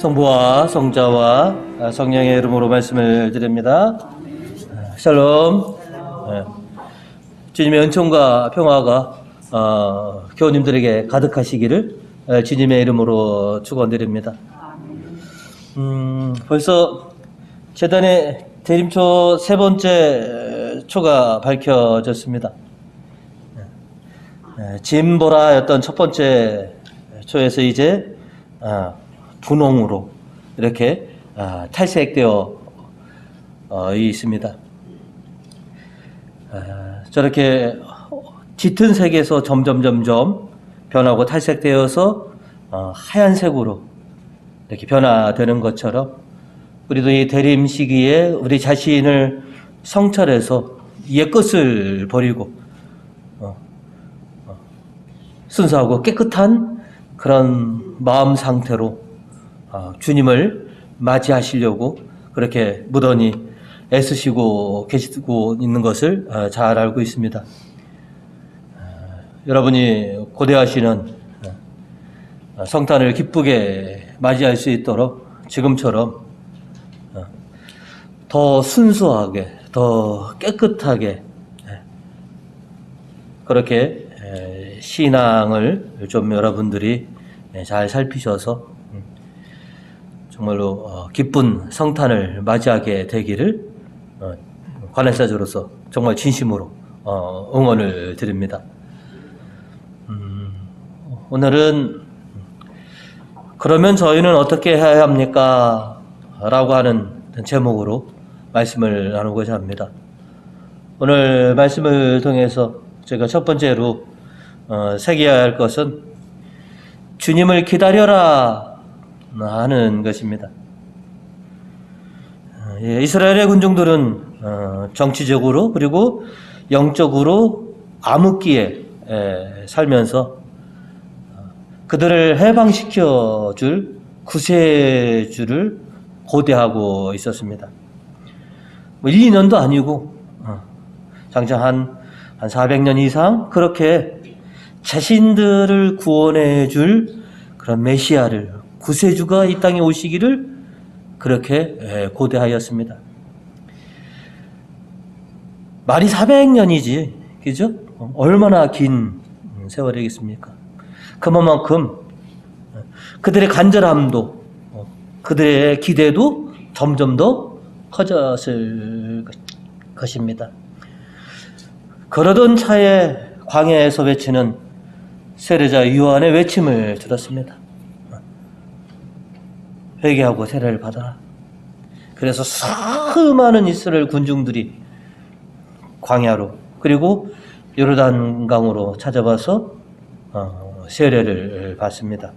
성부와 성자와 성령의 이름으로 말씀을 드립니다. 샬롬. 주님의 은총과 평화가 교우님들에게 가득하시기를 주님의 이름으로 축원드립니다. 벌써 재단의 대림초 세 번째 초가 밝혀졌습니다. 진보라였던 첫 번째 초에서 이제 분홍으로 이렇게 탈색되어 있습니다. 저렇게 짙은 색에서 점점 변하고 탈색되어서 하얀색으로 이렇게 변화되는 것처럼 우리도 이 대림 시기에 우리 자신을 성찰해서 옛것을 버리고 순수하고 깨끗한 그런 마음 상태로 주님을 맞이하시려고 그렇게 무던히 애쓰시고 계시고 있는 것을 잘 알고 있습니다. 여러분이 고대하시는 성탄을 기쁘게 맞이할 수 있도록 지금처럼 더 순수하게, 더 깨끗하게 그렇게 신앙을 좀 여러분들이 잘 살피셔서 정말로 기쁜 성탄을 맞이하게 되기를 관할사주로서 정말 진심으로 응원을 드립니다. 오늘은 그러면 저희는 어떻게 해야 합니까? 라고 하는 제목으로 말씀을 나누고자 합니다. 오늘 말씀을 통해서 제가 첫 번째로 새겨야 할 것은 주님을 기다려라 하는 것입니다. 이스라엘의 군중들은 정치적으로 그리고 영적으로 암흑기에 살면서 그들을 해방시켜 줄 구세주를 고대하고 있었습니다. 1, 2년도 아니고 장장 한 400년 이상 그렇게 자신들을 구원해 줄 그런 메시아를, 구세주가 이 땅에 오시기를 그렇게 고대하였습니다. 말이 400년이지, 그죠? 얼마나 긴 세월이겠습니까? 그만큼 그들의 간절함도, 그들의 기대도 점점 더 커졌을 것입니다. 그러던 차에 광야에서 외치는 세례자 요한의 외침을 들었습니다. 회개하고 세례를 받아라. 그래서 수많은 이스라엘 군중들이 광야로 그리고 요르단강으로 찾아와서 세례를 받습니다.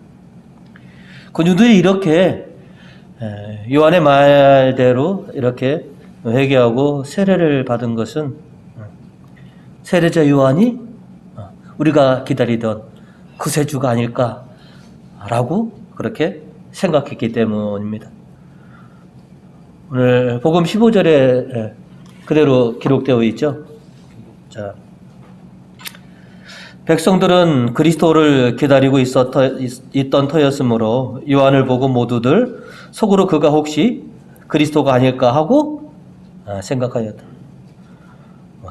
군중들이 이렇게 요한의 말대로 이렇게 회개하고 세례를 받은 것은 세례자 요한이 우리가 기다리던 구세주가 아닐까라고 그렇게 생각했기 때문입니다. 오늘 복음 15절에 그대로 기록되어 있죠. 자, 백성들은 그리스도를 기다리고 있던 터였으므로 요한을 보고 모두들 속으로 그가 혹시 그리스도가 아닐까 하고 생각하였다.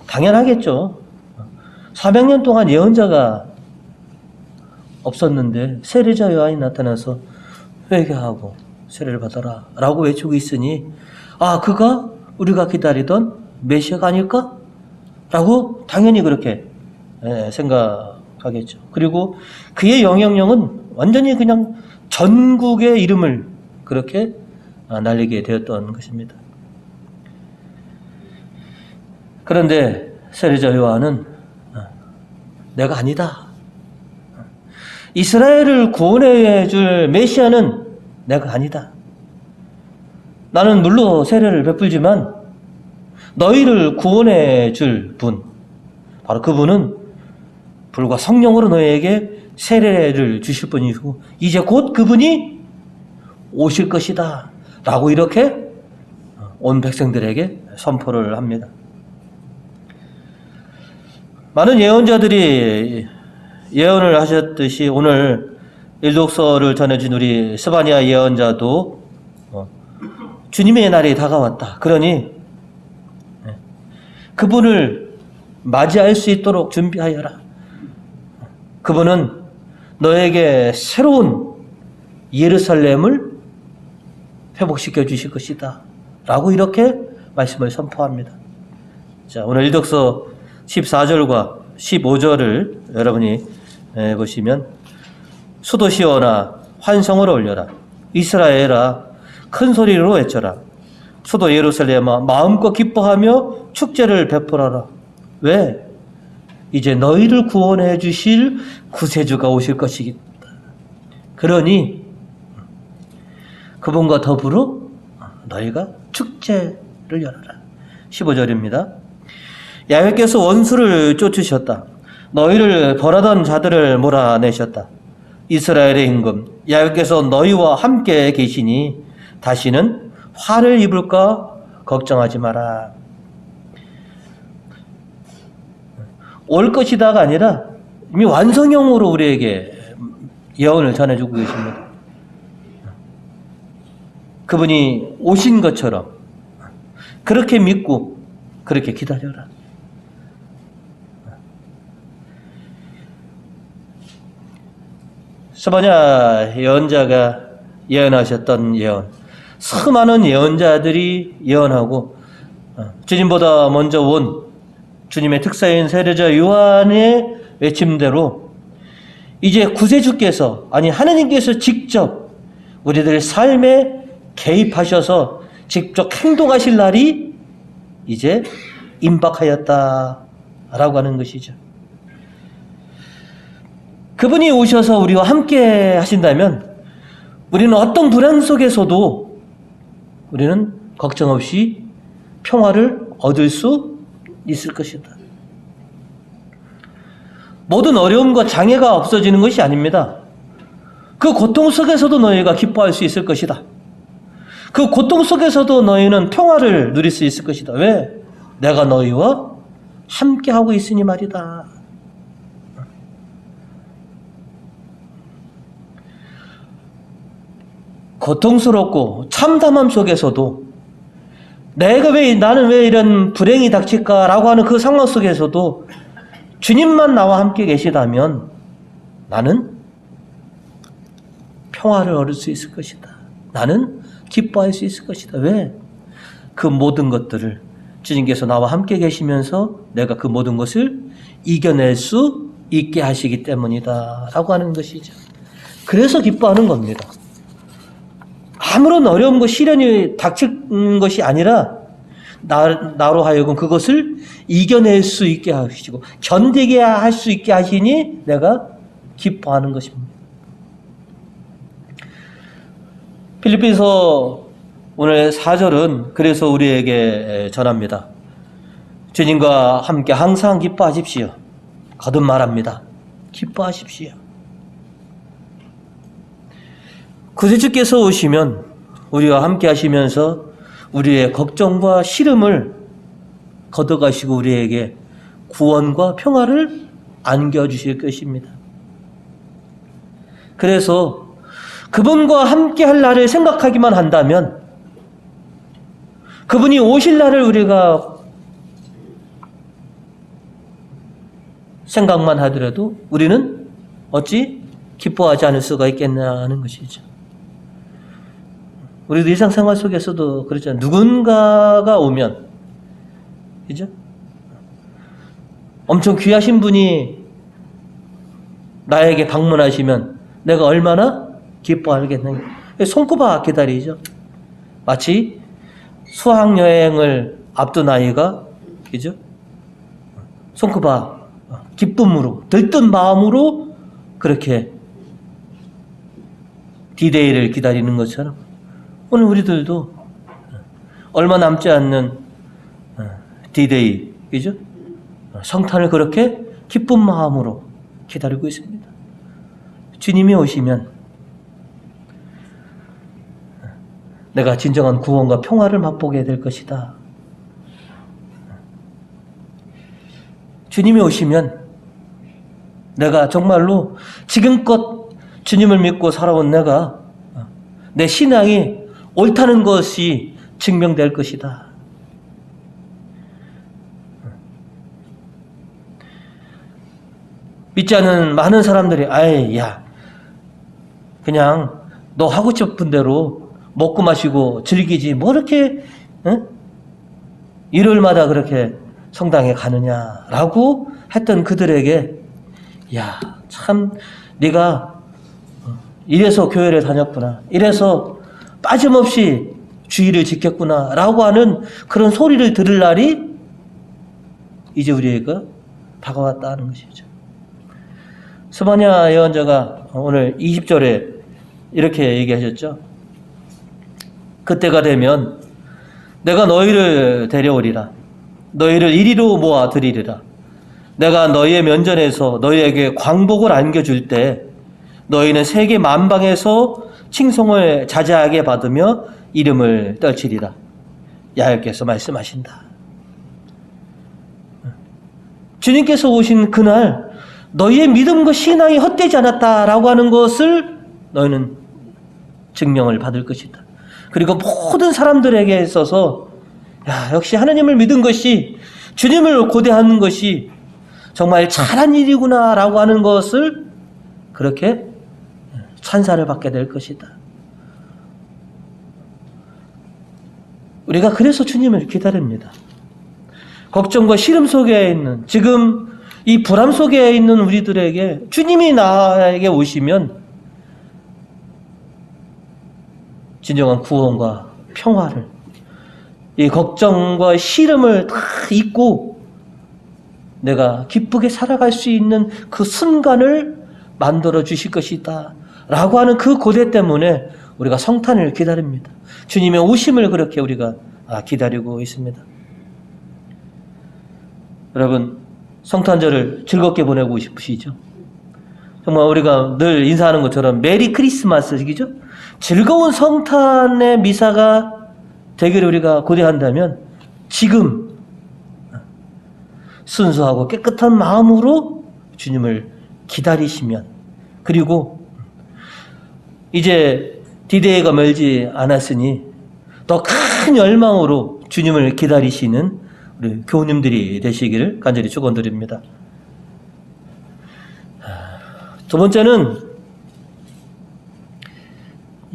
당연하겠죠. 400년 동안 예언자가 없었는데 세례자 요한이 나타나서 회개하고 세례를 받아라 라고 외치고 있으니 그가 우리가 기다리던 메시아가 아닐까? 라고 당연히 그렇게 생각하겠죠. 그리고 그의 영향력은 완전히 그냥 전국의 이름을 그렇게 날리게 되었던 것입니다. 그런데 세례자 요한은 내가 아니다. 이스라엘을 구원해 줄 메시아는 내가 아니다. 나는 물로 세례를 베풀지만 너희를 구원해 줄 분, 바로 그분은 불과 성령으로 너희에게 세례를 주실 분이고 이제 곧 그분이 오실 것이다 라고 이렇게 온 백성들에게 선포를 합니다. 많은 예언자들이 예언을 하셨듯이 오늘 일독서를 전해준 우리 스바냐 예언자도 주님의 날이 다가왔다. 그러니 그분을 맞이할 수 있도록 준비하여라. 그분은 너에게 새로운 예루살렘을 회복시켜 주실 것이다. 라고 이렇게 말씀을 선포합니다. 자, 오늘 일독서 14절과 15절을 여러분이 보시면 수도시온아 환성을 올려라. 이스라엘아 큰 소리로 외쳐라. 수도 예루살렘아 마음껏 기뻐하며 축제를 베풀어라. 왜? 이제 너희를 구원해 주실 구세주가 오실 것이다. 그러니 그분과 더불어 너희가 축제를 열어라. 15절입니다. 야훼께서 원수를 쫓으셨다. 너희를 벌하던 자들을 몰아내셨다. 이스라엘의 임금 야훼께서 너희와 함께 계시니 다시는 화를 입을까 걱정하지 마라. 올 것이다가 아니라 이미 완성형으로 우리에게 예언을 전해주고 계십니다. 그분이 오신 것처럼 그렇게 믿고 그렇게 기다려라. 스바냐 예언자가 예언하셨던 예언, 수많은 예언자들이 예언하고 주님보다 먼저 온 주님의 특사인 세례자 요한의 외침대로 이제 구세주께서, 아니 하느님께서 직접 우리들 삶에 개입하셔서 직접 행동하실 날이 이제 임박하였다라고 하는 것이죠. 그분이 오셔서 우리와 함께 하신다면 우리는 어떤 불안 속에서도 우리는 걱정 없이 평화를 얻을 수 있을 것이다. 모든 어려움과 장애가 없어지는 것이 아닙니다. 그 고통 속에서도 너희가 기뻐할 수 있을 것이다. 그 고통 속에서도 너희는 평화를 누릴 수 있을 것이다. 왜? 내가 너희와 함께하고 있으니 말이다. 고통스럽고 참담함 속에서도 나는 왜 이런 불행이 닥칠까라고 하는 그 상황 속에서도 주님만 나와 함께 계시다면 나는 평화를 얻을 수 있을 것이다. 나는 기뻐할 수 있을 것이다. 왜? 그 모든 것들을 주님께서 나와 함께 계시면서 내가 그 모든 것을 이겨낼 수 있게 하시기 때문이다 라고 하는 것이죠. 그래서 기뻐하는 겁니다. 아무런 어려움과 시련이 닥친 것이 아니라 나로 하여금 그것을 이겨낼 수 있게 하시고 견디게 할 수 있게 하시니 내가 기뻐하는 것입니다. 필리핀서 오늘 4절은 그래서 우리에게 전합니다. 주님과 함께 항상 기뻐하십시오. 거듭 말합니다. 기뻐하십시오. 구세주께서 오시면 우리와 함께 하시면서 우리의 걱정과 시름을 걷어가시고 우리에게 구원과 평화를 안겨주실 것입니다. 그래서 그분과 함께 할 날을 생각하기만 한다면 그분이 오실 날을 우리가 생각만 하더라도 우리는 어찌 기뻐하지 않을 수가 있겠나 하는 것이죠. 우리도 일상생활 속에서도 그렇잖아요. 누군가가 오면, 그죠? 엄청 귀하신 분이 나에게 방문하시면 내가 얼마나 기뻐하겠는가. 손꼽아 기다리죠. 마치 수학여행을 앞둔 아이가, 그죠? 손꼽아 기쁨으로, 들뜬 마음으로 그렇게 디데이를 기다리는 것처럼 오늘 우리들도 얼마 남지 않는 디데이, 그죠? 성탄을 그렇게 기쁜 마음으로 기다리고 있습니다. 주님이 오시면 내가 진정한 구원과 평화를 맛보게 될 것이다. 주님이 오시면 내가 정말로 지금껏 주님을 믿고 살아온 내가 내 신앙이 옳다는 것이 증명될 것이다. 믿지 않는 많은 사람들이 아이 야 그냥 너 하고 싶은 대로 먹고 마시고 즐기지 뭐 이렇게 일요일마다 그렇게 성당에 가느냐라고 했던 그들에게 야 참 네가 이래서 교회를 다녔구나 이래서 빠짐없이 주의를 지켰구나 라고 하는 그런 소리를 들을 날이 이제 우리에게 다가왔다는 것이죠. 스바냐 예언자가 오늘 20절에 이렇게 얘기하셨죠. 그때가 되면 내가 너희를 데려오리라. 너희를 이리로 모아드리리라. 내가 너희의 면전에서 너희에게 광복을 안겨줄 때 너희는 세계 만방에서 칭송을 자자하게 받으며 이름을 떨치리라. 야훼께서 말씀하신다. 주님께서 오신 그날 너희의 믿음과 신앙이 헛되지 않았다라고 하는 것을 너희는 증명을 받을 것이다. 그리고 모든 사람들에게 있어서 야, 역시 하나님을 믿은 것이 주님을 고대하는 것이 정말 잘한 일이구나 라고 하는 것을 그렇게 찬사를 받게 될 것이다. 우리가 그래서 주님을 기다립니다. 걱정과 시름 속에 있는 지금 이 불안 속에 있는 우리들에게 주님이 나에게 오시면 진정한 구원과 평화를 이 걱정과 시름을 다 잊고 내가 기쁘게 살아갈 수 있는 그 순간을 만들어 주실 것이다 라고 하는 그 고대 때문에 우리가 성탄을 기다립니다. 주님의 오심을 그렇게 우리가 기다리고 있습니다. 여러분 성탄절을 즐겁게 보내고 싶으시죠? 정말 우리가 늘 인사하는 것처럼 메리 크리스마스이죠? 즐거운 성탄의 미사가 되기를 우리가 고대한다면 지금 순수하고 깨끗한 마음으로 주님을 기다리시면 그리고 이제 디데이가 멀지 않았으니 더 큰 열망으로 주님을 기다리시는 우리 교우님들이 되시기를 간절히 축원드립니다. 두 번째는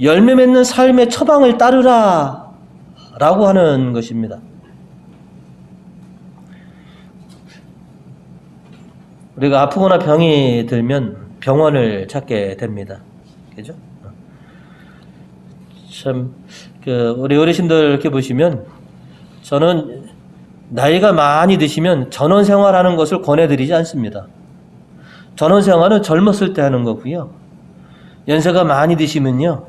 열매 맺는 삶의 처방을 따르라 라고 하는 것입니다. 우리가 아프거나 병이 들면 병원을 찾게 됩니다. 그죠? 참, 우리 어르신들 이렇게 보시면 저는 나이가 많이 드시면 전원 생활하는 것을 권해드리지 않습니다. 전원 생활은 젊었을 때 하는 거고요. 연세가 많이 드시면요.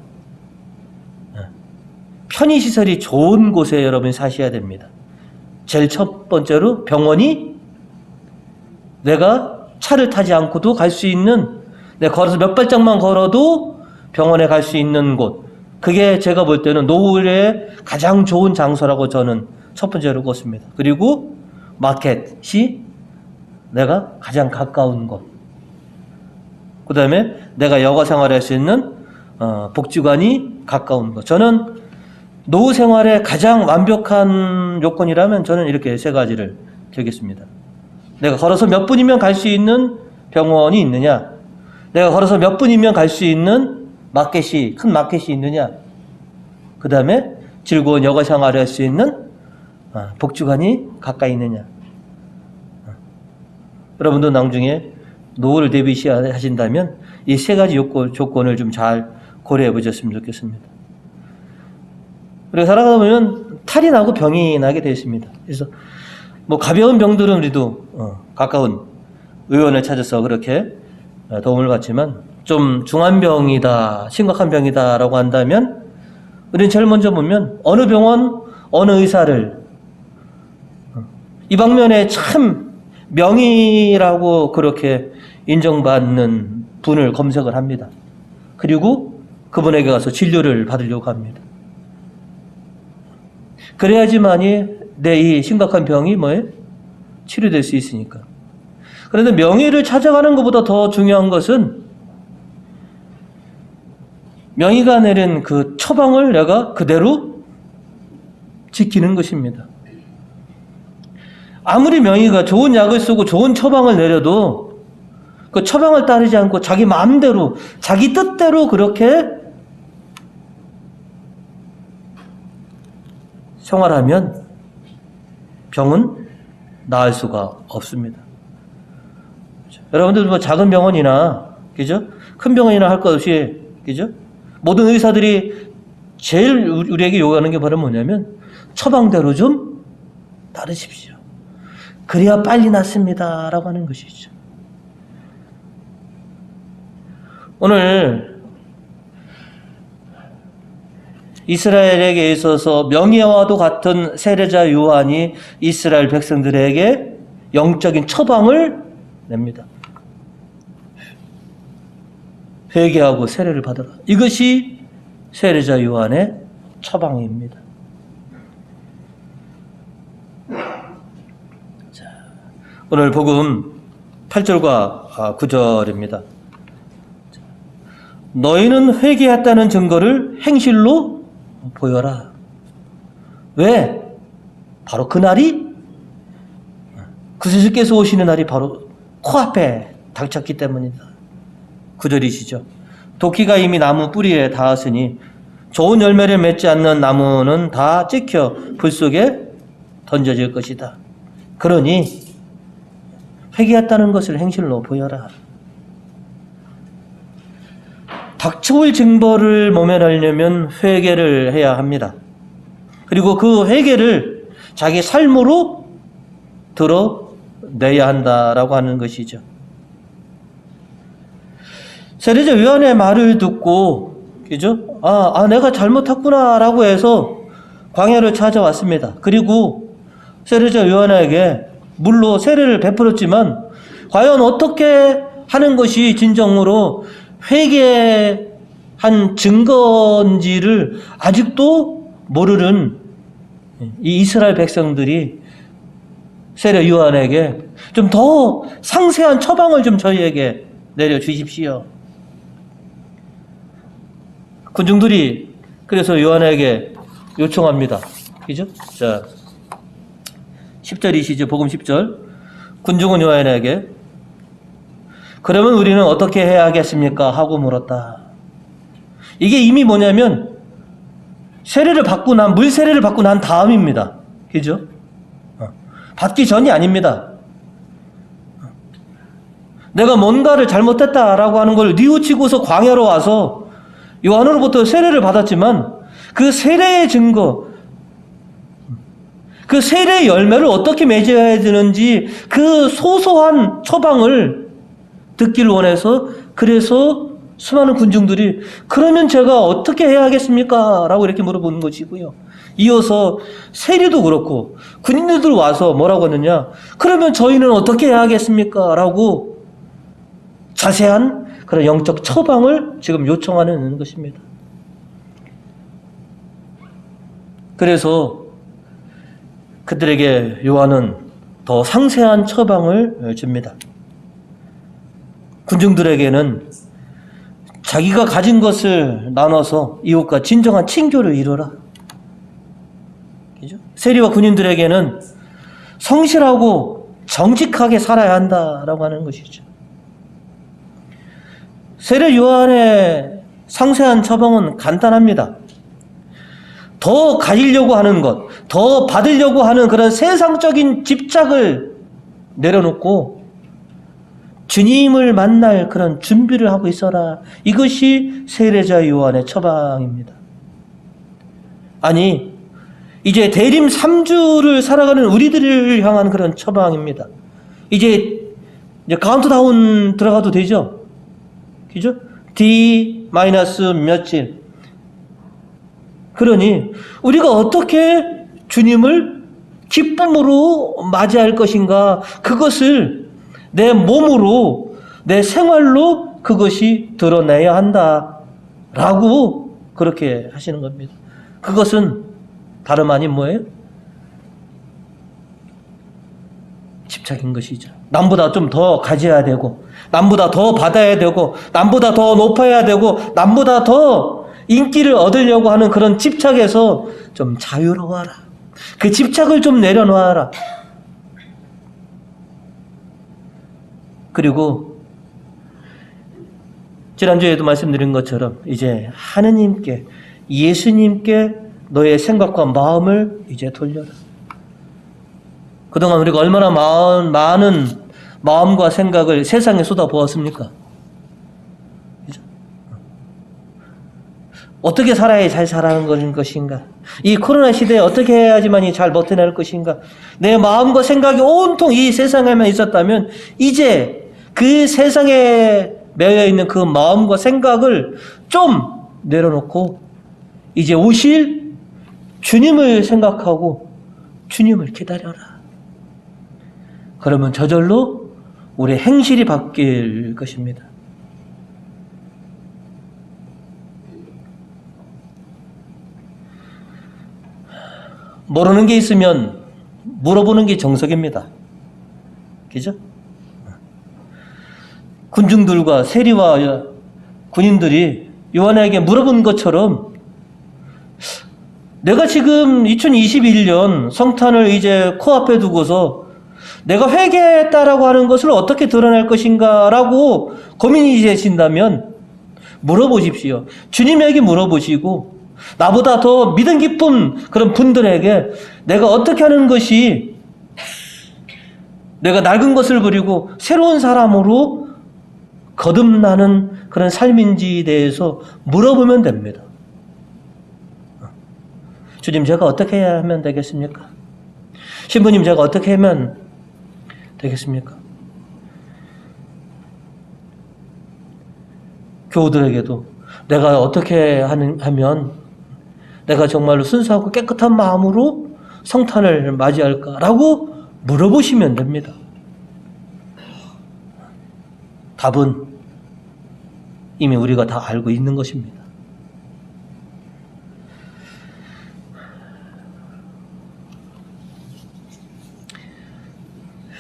편의시설이 좋은 곳에 여러분이 사셔야 됩니다. 제일 첫 번째로 병원이 내가 차를 타지 않고도 갈 수 있는 내가 걸어서 몇 발짝만 걸어도 병원에 갈 수 있는 곳 그게 제가 볼 때는 노후에 가장 좋은 장소라고 저는 첫 번째로 꼽습니다. 그리고 마켓이 내가 가장 가까운 곳 그 다음에 내가 여가 생활할 수 있는 복지관이 가까운 것 저는 노후 생활의 가장 완벽한 요건이라면 저는 이렇게 세 가지를 드리겠습니다. 내가 걸어서 몇 분이면 갈 수 있는 병원이 있느냐 내가 걸어서 몇 분이면 갈 수 있는 마켓이 큰 마켓이 있느냐 그 다음에 즐거운 여가 생활을 할 수 있는 복지관이 가까이 있느냐 여러분도 나중에 노후를 대비하신다면 이 세 가지 조건을 좀 잘 고려해 보셨으면 좋겠습니다. 우리가 살아가다 보면 탈이 나고 병이 나게 되어 있습니다. 그래서 뭐 가벼운 병들은 우리도 가까운 의원을 찾아서 그렇게 도움을 받지만 좀 중한 병이다, 심각한 병이다라고 한다면 우리는 제일 먼저 보면 어느 병원, 어느 의사를 이 방면에 참 명의라고 그렇게 인정받는 분을 검색을 합니다. 그리고 그분에게 가서 진료를 받으려고 합니다. 그래야지만이 내 이 심각한 병이 뭐예요? 치료될 수 있으니까. 그런데 명의를 찾아가는 것보다 더 중요한 것은 명의가 내린 그 처방을 내가 그대로 지키는 것입니다. 아무리 명의가 좋은 약을 쓰고 좋은 처방을 내려도 그 처방을 따르지 않고 자기 마음대로, 자기 뜻대로 그렇게 생활하면 병은 나을 수가 없습니다. 여러분들 뭐 작은 병원이나, 그죠? 큰 병원이나 할 것 없이, 그죠? 모든 의사들이 제일 우리에게 요구하는 게 바로 뭐냐면 처방대로 좀 따르십시오. 그래야 빨리 낫습니다. 라고 하는 것이죠. 오늘 이스라엘에게 있어서 명예와도 같은 세례자 요한이 이스라엘 백성들에게 영적인 처방을 냅니다. 회개하고 세례를 받아라. 이것이 세례자 요한의 처방입니다. 자, 오늘 복음 8절과 9절입니다. 너희는 회개했다는 증거를 행실로 보여라. 왜? 바로 그날이 구세주께서 오시는 날이 바로 코앞에 닥쳤기 때문이다. 9절이시죠. 도끼가 이미 나무 뿌리에 닿았으니 좋은 열매를 맺지 않는 나무는 다 찍혀 불 속에 던져질 것이다. 그러니 회개했다는 것을 행실로 보여라. 닥쳐올 징벌을 모면하려면 회개를 해야 합니다. 그리고 그 회개를 자기 삶으로 드러내야 한다라고 하는 것이죠. 세례자 요한의 말을 듣고, 그죠? 내가 잘못했구나라고 해서 광야를 찾아왔습니다. 그리고 세례자 요한에게 물로 세례를 베풀었지만 과연 어떻게 하는 것이 진정으로 회개한 증거인지를 아직도 모르는 이 이스라엘 백성들이 세례 요한에게 좀 더 상세한 처방을 좀 저희에게 내려주십시오. 군중들이 그래서 요한에게 요청합니다. 그죠? 자, 10절이시죠. 복음 10절. 군중은 요한에게 그러면 우리는 어떻게 해야 하겠습니까? 하고 물었다. 이게 이미 뭐냐면 물 세례를 받고 난 다음입니다. 그죠? 받기 전이 아닙니다. 내가 뭔가를 잘못했다라고 하는 걸 뉘우치고서 광야로 와서 요한으로부터 세례를 받았지만 그 세례의 증거, 그 세례의 열매를 어떻게 맺어야 되는지 그 소소한 처방을 듣기를 원해서 그래서 수많은 군중들이 그러면 제가 어떻게 해야 하겠습니까? 라고 이렇게 물어보는 것이고요. 이어서 세리도 그렇고 군인들 와서 뭐라고 하느냐? 그러면 저희는 어떻게 해야 하겠습니까? 라고 자세한 그런 영적 처방을 지금 요청하는 것입니다. 그래서 그들에게 요한은 더 상세한 처방을 줍니다. 군중들에게는 자기가 가진 것을 나눠서 이웃과 진정한 친교를 이루라. 세리와 군인들에게는 성실하고 정직하게 살아야 한다라고 하는 것이죠. 세례 요한의 상세한 처방은 간단합니다. 더 가지려고 하는 것, 더 받으려고 하는 그런 세상적인 집착을 내려놓고 주님을 만날 그런 준비를 하고 있어라. 이것이 세례자 요한의 처방입니다. 아니, 이제 대림 3주를 살아가는 우리들을 향한 그런 처방입니다. 이제 카운트다운 들어가도 되죠? 그죠? D- 며칠. 그러니 우리가 어떻게 주님을 기쁨으로 맞이할 것인가, 그것을 내 몸으로, 내 생활로 그것이 드러내야 한다라고 그렇게 하시는 겁니다. 그것은 다름 아닌 뭐예요? 집착인 것이죠. 남보다 좀 더 가져야 되고, 남보다 더 받아야 되고, 남보다 더 높아야 되고, 남보다 더 인기를 얻으려고 하는 그런 집착에서 좀 자유로워라. 그 집착을 좀 내려놓아라. 그리고 지난주에도 말씀드린 것처럼 이제 하느님께, 예수님께 너의 생각과 마음을 이제 돌려라. 그동안 우리가 얼마나 많은 마음과 생각을 세상에 쏟아부었습니까? 그죠? 어떻게 살아야 잘 살아가는 것인가? 이 코로나 시대에 어떻게 해야지만이 잘 버텨낼 것인가? 내 마음과 생각이 온통 이 세상에만 있었다면 이제 그 세상에 매여 있는 그 마음과 생각을 좀 내려놓고 이제 오실 주님을 생각하고 주님을 기다려라. 그러면 저절로 우리의 행실이 바뀔 것입니다. 모르는 게 있으면 물어보는 게 정석입니다. 그죠? 군중들과 세리와 군인들이 요한에게 물어본 것처럼 내가 지금 2021년 성탄을 이제 코앞에 두고서 내가 회개했다라고 하는 것을 어떻게 드러낼 것인가 라고 고민이 되신다면 물어보십시오. 주님에게 물어보시고 나보다 더 믿음 깊은 그런 분들에게 내가 어떻게 하는 것이 내가 낡은 것을 버리고 새로운 사람으로 거듭나는 그런 삶인지에 대해서 물어보면 됩니다. 주님, 제가 어떻게 해야 하면 되겠습니까? 신부님, 제가 어떻게 하면 되겠습니까? 교우들에게도 내가 어떻게 하면 내가 정말로 순수하고 깨끗한 마음으로 성탄을 맞이할까라고 물어보시면 됩니다. 답은 이미 우리가 다 알고 있는 것입니다.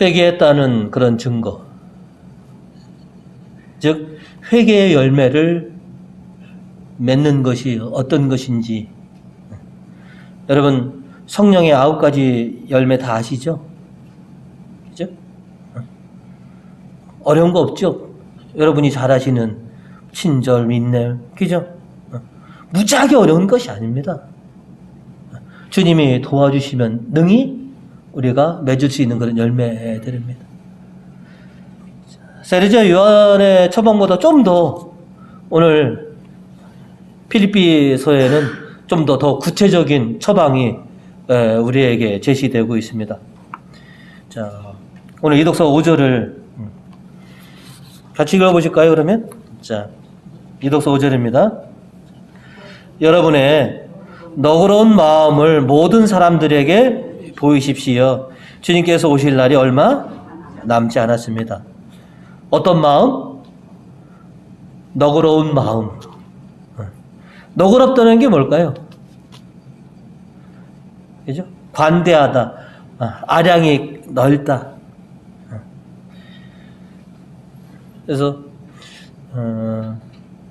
회개했다는 그런 증거, 즉 회개의 열매를 맺는 것이 어떤 것인지, 여러분 성령의 9가지 열매 다 아시죠? 그죠? 어려운 거 없죠? 여러분이 잘 아시는 친절, 인내, 그죠? 무지하게 어려운 것이 아닙니다. 주님이 도와주시면 능히 우리가 맺을 수 있는 그런 열매들입니다. 세르지아 요한의 처방보다 좀 더 오늘 필리피서에는 좀 더 구체적인 처방이 우리에게 제시되고 있습니다. 자, 오늘 이독서 5절을 같이 읽어보실까요, 그러면? 자, 이독서 5절입니다. 여러분의 너그러운 마음을 모든 사람들에게 보이십시오. 주님께서 오실 날이 얼마 남지 않았습니다. 어떤 마음? 너그러운 마음. 너그럽다는 게 뭘까요? 그죠? 관대하다. 아량이 넓다. 그래서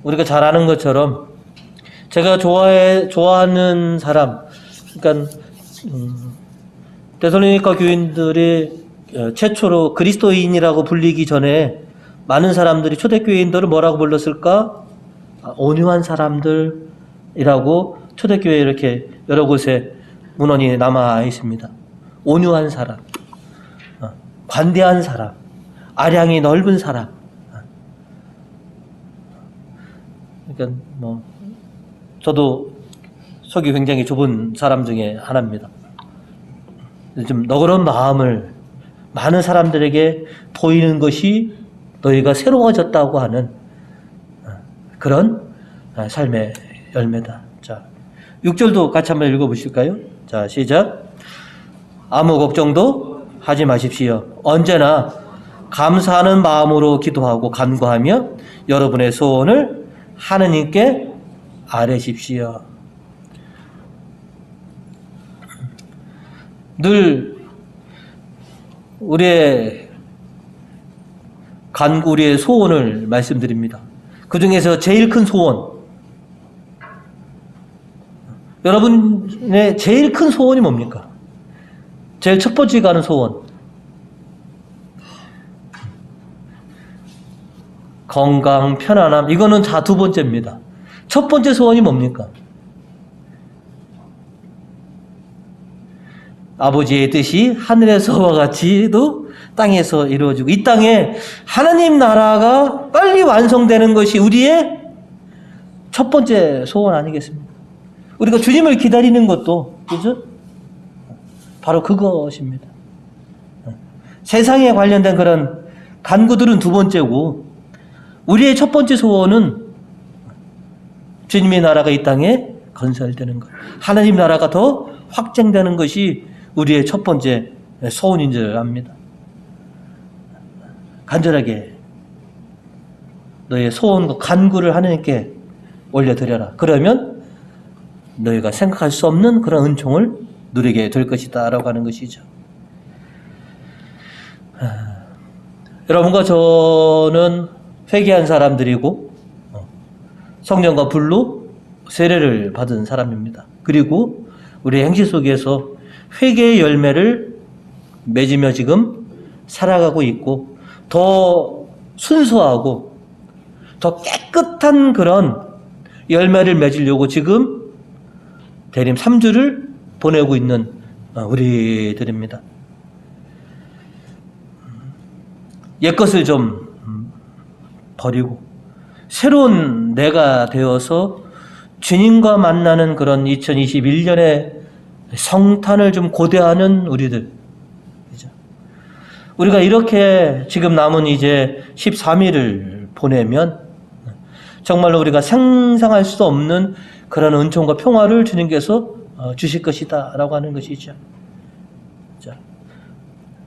우리가 잘 아는 것처럼 제가 좋아하는 사람, 그러니까 데살로니가 교인들이 최초로 그리스도인이라고 불리기 전에 많은 사람들이 초대교인들을 뭐라고 불렀을까? 온유한 사람들이라고 초대교회에 이렇게 여러 곳에 문헌이 남아 있습니다. 온유한 사람, 관대한 사람, 아량이 넓은 사람. 그러니까 저도 속이 굉장히 좁은 사람 중에 하나입니다. 좀 너그러운 마음을 많은 사람들에게 보이는 것이 너희가 새로워졌다고 하는 그런 삶의 열매다. 자, 6절도 같이 한번 읽어보실까요? 자, 시작. 아무 걱정도 하지 마십시오. 언제나 감사하는 마음으로 기도하고 간구하며 여러분의 소원을 하느님께 아뢰십시오. 늘 우리의 간구, 우리의 소원을 말씀드립니다. 그 중에서 제일 큰 소원, 여러분의 제일 큰 소원이 뭡니까? 제일 첫 번째 가는 소원. 건강, 편안함. 이거는 자 두 번째입니다. 첫 번째 소원이 뭡니까? 아버지의 뜻이 하늘에서와 같이도 땅에서 이루어지고, 이 땅에 하나님 나라가 빨리 완성되는 것이 우리의 첫 번째 소원 아니겠습니까? 우리가 주님을 기다리는 것도, 그죠? 바로 그것입니다. 세상에 관련된 그런 간구들은 두 번째고, 우리의 첫 번째 소원은 주님의 나라가 이 땅에 건설되는 것, 하나님 나라가 더 확장되는 것이 우리의 첫 번째 소원인 줄 압니다. 간절하게 너의 소원과 간구를 하나님께 올려드려라. 그러면 너희가 생각할 수 없는 그런 은총을 누리게 될 것이다 라고 하는 것이죠. 여러분과 저는 회개한 사람들이고 성령과 불로 세례를 받은 사람입니다. 그리고 우리의 행실 속에서 회개의 열매를 맺으며 지금 살아가고 있고, 더 순수하고 더 깨끗한 그런 열매를 맺으려고 지금 대림 3주를 보내고 있는 우리들입니다. 옛것을 좀 버리고 새로운 내가 되어서 주님과 만나는 그런 2021년의 성탄을 좀 고대하는 우리들. 우리가 이렇게 지금 남은 이제 13일을 보내면 정말로 우리가 상상할 수 없는 그런 은총과 평화를 주님께서 주실 것이다 라고 하는 것이죠. 자,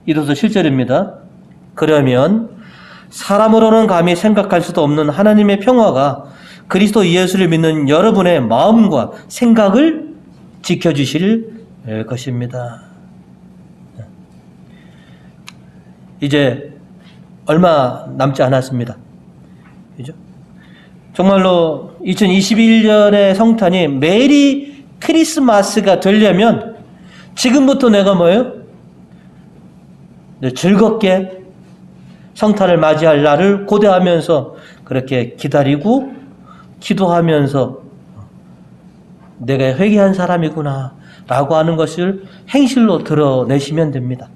이로써 실절입니다. 그러면 사람으로는 감히 생각할 수도 없는 하나님의 평화가 그리스도 예수를 믿는 여러분의 마음과 생각을 지켜주실 것입니다. 이제 얼마 남지 않았습니다. 그죠? 정말로 2021년의 성탄이 메리 크리스마스가 되려면 지금부터 내가 뭐예요? 즐겁게 성탄을 맞이할 날을 고대하면서 그렇게 기다리고 기도하면서 내가 회개한 사람이구나 라고 하는 것을 행실로 드러내시면 됩니다.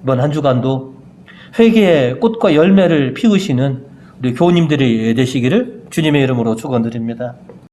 이번 한 주간도 회개의 꽃과 열매를 피우시는 우리 교우님들이 되시기를 주님의 이름으로 축원드립니다.